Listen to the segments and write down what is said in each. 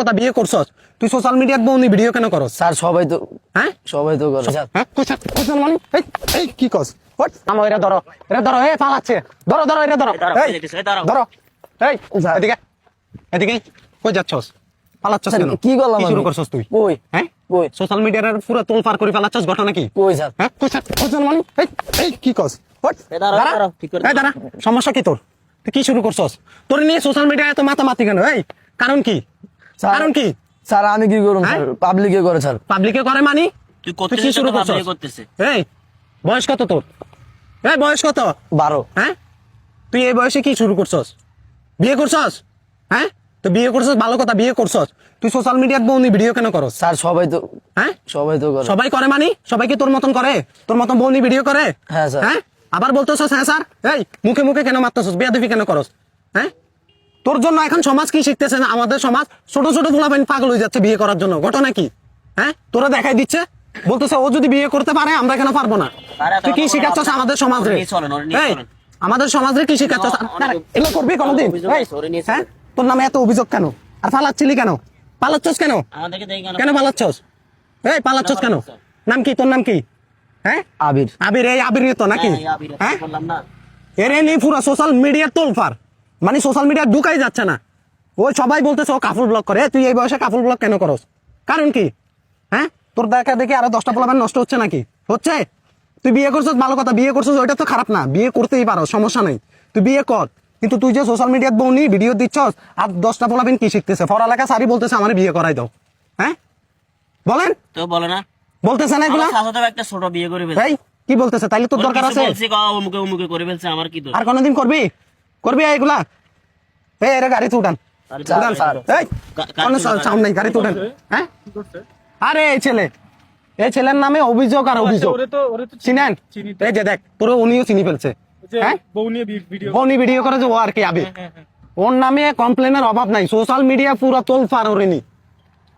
কথা বিয়ে করছস তুই সোশ্যাল মিডিয়াত বউনি ভিডিও কেন করস? স্যার সবাই তো হ্যাঁ সবাই তো করে স্যার। হ্যাঁ কোথায় মানে এই কি কস হোয়াট আমো এরা ধরো এ পালাচ্ছে ধরো এরা ধরো এই ধরো এই এদিকে এদিকে কই যাচ্ছস পালাচ্ছস কেন? কি করলাম কি শুরু আমি? করছস তুই? কই হ্যাঁ কই সোশ্যাল মিডিয়ার পুরো তোলপাড় করে পালাচ্ছস ঘটনা কি? কই স্যার? হ্যাঁ কোথায় মানে এই কি কস হোয়াট দাঁড়াও, ঠিক করে দাঁড়া সমস্যা কি তোর? তুই কি শুরু করছস? তোর নিয়ে সোশ্যাল মিডিয়ায় এত মাতামাতি কেন? এই কারণ কি? স্যার, কারণ কি? স্যার আমি কি করব হ্যাঁ? স্যার? পাবলিকে করে স্যার। পাবলিকে করে মানি তুই তুই কি শুরু করছস? করতেছে এই বয়স কত তোর? এই বয়স কত? 12। হ্যাঁ তুই এই বয়সে কি শুরু করছস? বিয়ে করছস? হ্যাঁ তুই বিয়ে করছস ভালো কথা, বিয়ে করছস তুই সোশ্যাল মিডিয়াত বউনি ভিডিও কেন করস? স্যার সবাই তো হ্যাঁ সবাই তো করে। সবাই করে মানি সবাইকে তোর মতন করে? তোর মতন বউনি ভিডিও করে? হ্যাঁ, স্যার। হ্যাঁ আবার বলতেছস হ্যাঁ স্যার? এই মুখে মুখে কেন মারতেছস? বেয়াদবি কেন করস? হ্যাঁ তোর জন্য এখন সমাজ কি শিখতেছে না? আমাদের সমাজ ছোট ছোট পোলাপাইন পাগল হয়ে যাচ্ছে বিয়ে করার জন্য। ঘটনা কি? হ্যাঁ তোরা দেখাই দিচ্ছে বলতেছে ও যদি বিয়ে করতে পারে আমরা কেন পারবো না? তুই কি শিখাচ্ছস আমাদের সমাজে? এই আমাদের সমাজে কি শিখাচ্ছস? এগুলো করবি কোনোদিন? এই, হ্যাঁ তোর নামে এত অভিযোগ কেন? আর পালাচ্ছিলি কেন? পালাচ্ছস কেন? আমাদেরকে দেখি কেন পালাচ্ছস? এই পালাচ্ছস কেন? নাম কি তোর? নাম কি? হ্যাঁ আবির। আবির এই আবির তো নাকি? হ্যাঁ বললাম না এর নিয়ে পুরো সোশ্যাল মিডিয়ার তোলফার মানে সোশ্যাল মিডিয়া ঢুকাই যাচ্ছে না। ওই সবাই বলতেছে ও কাপড় ব্লগ করে। তুই এই বয়সে কাপড় ব্লগ কেন করস? কারণ কি? হ্যাঁ তোর দেখা দেখি আরো 10টা পোলাপান নষ্ট হচ্ছে নাকি? হচ্ছে। তুই বিয়ে করছিস ভালো কথা, বিয়ে করছিস ওইটা তো খারাপ না, বিয়ে করতেই পারো সমস্যা নেই, তুই বিয়ে কর। কিন্তু তুই যে সোশ্যাল মিডিয়াত বউনি ভিডিও দিচ্ছস আর 10টা পোলাপান কি শিখতেছে? পড়ালেখা সারি বলতেছে আমার বিয়ে করাই দাও। হ্যাঁ বলেন তো বলে না বলতেছে না এগুলা? আমার চাচাতো একটা ছোট বিয়ে করে ফেলছে। এই কি বলতেছে? তাইলে তোর দরকার আছে? বলছি ক অমুকে অমুকে করে ফেলছে, আমার কি দোষ? আর কোনদিন করবি? করবি এইগুলা? এই এরা গাড়িতে উঠান উঠান স্যার। এই কোনো সাউন্ড নাই, গাড়িতে উঠান। হ্যাঁ আরে এই ছেলের নামে অভিযোগ আর অভিযোগ। চিনেন? এই যে দেখ তোর উনিও চিনি ফেলছে। হ্যাঁ বউনি ভিডিও করে যে ও আর কি আবি ওর নামে কমপ্লেনের অভাব নাই। সোশ্যাল মিডিয়া পুরো তোলফার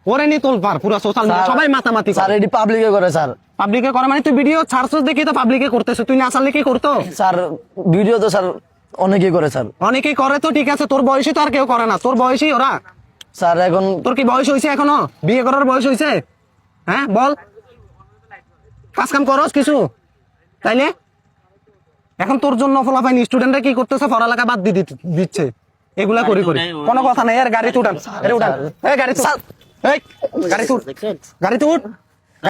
ওরেনি তোলফার পুরো সোশ্যাল মিডিয়া সবাই মাতামাতি স্যার এটি পাবলিকে করে স্যার। পাবলিকে করে মানে তুই ভিডিও ছাড়ছস দেখি তো পাবলিকে করতেছে, তুই না ছাড়লে কি করতো? স্যার ভিডিও তো স্যার অনেকেই করে স্যার। অনেকেই করে তো ঠিক আছে, তোর বয়সী তো আর কেউ করে না, তোর বয়সী ওরা। স্যার এখন তোর কি বয়স হয়েছে এখনো? বিয়ে করার বয়স হয়েছে? হ্যাঁ বল কাজ কাম করস কিছু? তাইলে এখন তোর জন্য ফলাফাইন স্টুডেন্টরা কি করতেছে? পড়ালেখা বাদ দিয়ে দিচ্ছে এগুলা করি কোনো কথা নাই। আর গাড়িতে উঠান, উঠান এই গাড়িতে এই গাড়িতে উঠ, গাড়িতে উঠ।